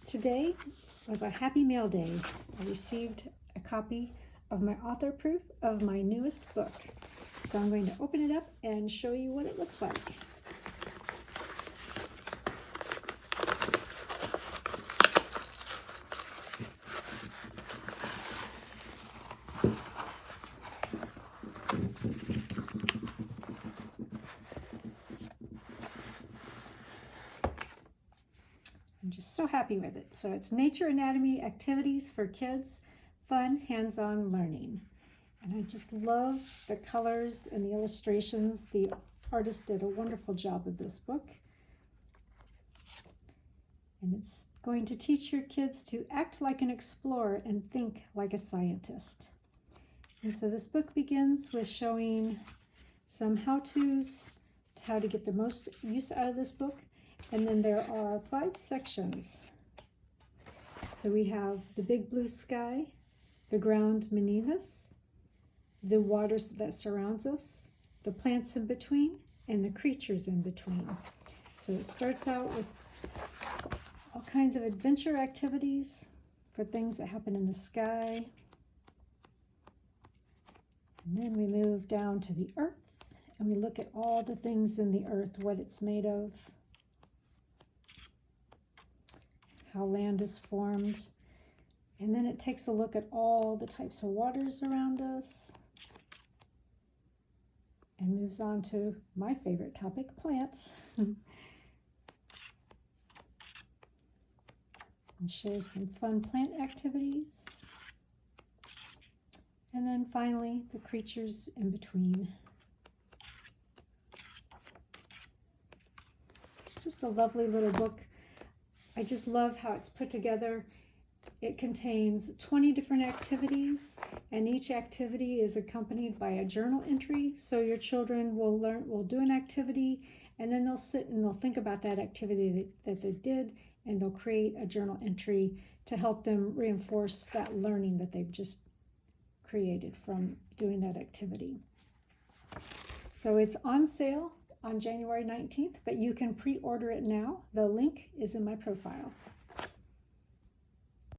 Today was a happy mail day. I received a copy of my author proof of my newest book. So I'm going to open it up and show you what it looks like. I'm just so happy with it. So it's Nature Anatomy Activities for Kids, Fun Hands-On Learning. And I just love the colors and the illustrations. The artist did a wonderful job of this book. And it's going to teach your kids to act like an explorer and think like a scientist. And so this book begins with showing some how-tos, how to get the most use out of this book. And then there are 5 sections. So we have the big blue sky, the ground beneath us, the waters that surrounds us, the plants in between, and the creatures in between. So it starts out with all kinds of adventure activities for things that happen in the sky. And then we move down to the earth, and we look at all the things in the earth, what it's made of, how land is formed. And then it takes a look at all the types of waters around us and moves on to my favorite topic, plants. And shares some fun plant activities. And then finally, the creatures in between. It's just a lovely little book. I just love how it's put together. It contains 20 different activities, and each activity is accompanied by a journal entry. So your children will do an activity, and then they'll sit and they'll think about that activity that they did, and they'll create a journal entry to help them reinforce that learning that they've just created from doing that activity. So it's on sale on January 19th, but you can pre-order it now. The link is in my profile.